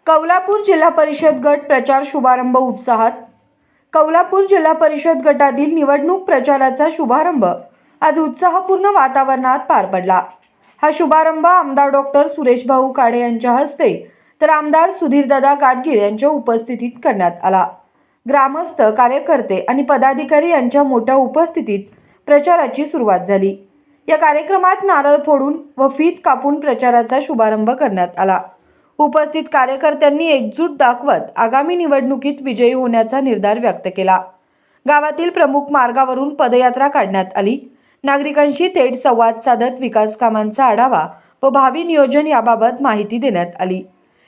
कौलापूर जिल्हा परिषद गट प्रचार शुभारंभ उत्साहात। कौलापूर जिल्हा परिषद गटातील निवडणूक प्रचाराचा शुभारंभ आज उत्साहपूर्ण वातावरणात पार पडला। हा शुभारंभ आमदार डॉक्टर सुरेश भाऊ काळे यांच्या हस्ते तर आमदार सुधीरदादा गाडगीळ यांच्या उपस्थितीत करण्यात आला। ग्रामस्थ, कार्यकर्ते आणि पदाधिकारी यांच्या मोठ्या उपस्थितीत प्रचाराची सुरुवात झाली। या कार्यक्रमात नारळ फोडून व फीत कापून प्रचाराचा शुभारंभ करण्यात आला। उपस्थित कार्यकर्त्यांनी एकजूट दाखवत आगामी निवडणुकीत विजयी होण्याचा निर्धार व्यक्त केला। गावातील प्रमुख मार्गावरून पदयात्रा काढण्यात आली। नागरिकांशी थेट संवाद साधत विकास कामांचा आढावा व भावी नियोजन याबाबत माहिती देण्यात आली।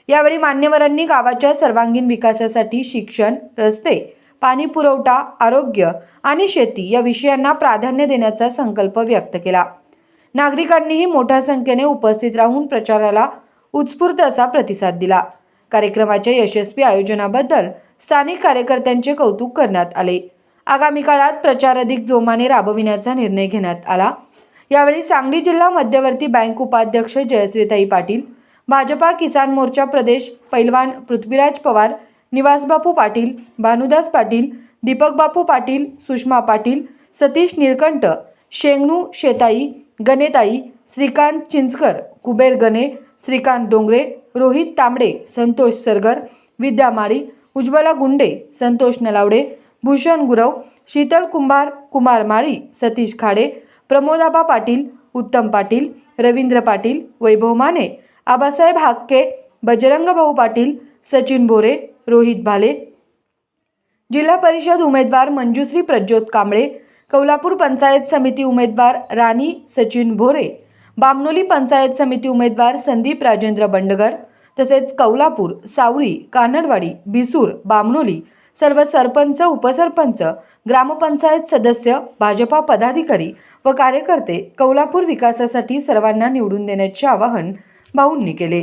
यावेळी मान्यवरांनी गावाच्या सर्वांगीण विकासासाठी शिक्षण, रस्ते, पाणी पुरवठा, आरोग्य आणि शेती या विषयांना प्राधान्य देण्याचा संकल्प व्यक्त केला। नागरिकांनीही मोठ्या संख्येने उपस्थित राहून प्रचाराला उत्स्फूर्त असा प्रतिसाद दिला। कार्यक्रमाच्या यशस्वी आयोजनाबद्दल स्थानिक कार्यकर्त्यांचे कौतुक करण्यात आले। आगामी काळात प्रचार अधिक जोमाने राबविण्याचा निर्णय घेण्यात आला। यावेळी सांगली जिल्हा मध्यवर्ती बँक उपाध्यक्ष जयश्रीताई पाटील, भाजपा किसान मोर्चा प्रदेश पैलवान पृथ्वीराज पवार, निवासबापू पाटील, भानुदास पाटील, दीपकबापू पाटील, सुषमा पाटील, सतीश निळकंठ, शेंगणू शेताई, गणेताई, श्रीकांत चिंचकर, कुबेर गणे, श्रीकांत डोंगरे, रोहित तांबडे, संतोष सरगर, विद्या माळी, उज्ज्वला गुंडे, संतोष नलावडे, भूषण गुरव, शीतल कुंभार, कुमार माळी, सतीश खाडे, प्रमोदाबा पाटील, उत्तम पाटील, रवींद्र पाटील, वैभव माने, आबासाहेब हाक्के, बजरंग भाऊ पाटील, सचिन बोरे, रोहित भाले, जिल्हा परिषद उमेदवार मंजुश्री प्रज्योत कांबळे, कौलापूर पंचायत समिती उमेदवार राणी सचिन भोरे, बामनोली पंचायत समिती उमेदवार संदीप राजेंद्र बंडगर, तसेच कौलापूर, सावळी, कानडवाडी, बिसूर, बामनोली सर्व सरपंच, उपसरपंच, ग्रामपंचायत सदस्य, भाजपा पदाधिकारी व कार्यकर्ते कौलापूर विकासासाठी सर्वांना निवडून देण्याचे आवाहन भाऊंनी केले।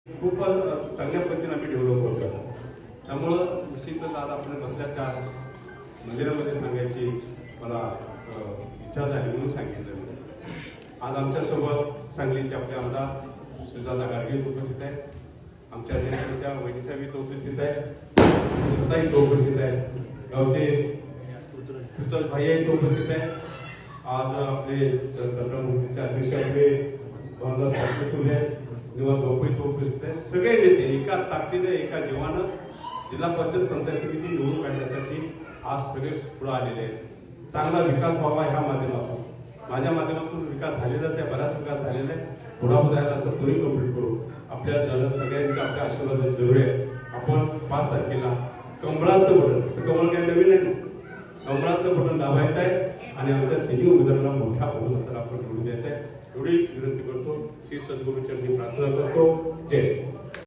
खूप चांगल्या पद्धतीने आम्ही डेव्हलप करतो। त्यामुळं निश्चितच आज आपण बसल्याच्या मंदिरामध्ये सांगायची मला इच्छा झाली म्हणून सांगितलं। आज आमच्यासोबत सांगलीचे आपले आमदार सुधीरदादा गाडगीळ उपस्थित आहेत, आमच्या नेत्या वहिनीसाहेब इथं उपस्थित आहेत, स्वतः इथं उपस्थित आहेत, गावचे पुत्र भाई इथं उपस्थित आहेत। आज आपले तंत्रमुक्तीचे अध्यक्ष आपले भानुदास पाटील आहेत, निवास बापू इथं उपस्थित आहेत। सगळे नेते एका ताकदीने, एका जीवानं जिल्हा परिषद पंचायत समिती निवडून काढण्यासाठी आज सगळे पुढे आलेले आहेत। चांगला विकास व्हावा ह्या माध्यमातून, माझ्या माध्यमातून विकास झालेलाच आहे, बराच विकास झालेला आहे। थोडा बहुत आहे असं तोही कंप्लीट करू। आपल्या सगळ्यांच्या आपल्या आशीर्वादाची जरूर आहे। आपण 5 तारखेला कमळाचं बटन, कमळ काय नवीन आहे, कमळाचं बटन दाबायचं आहे आणि आमच्या तिन्ही उमेदवारांना मोठ्या बहुमताने आपण निवडून द्यायचं आहे। एवढीच विनंती करतो। श्री सद्गुरूंच्या मी प्रार्थना करतो। जय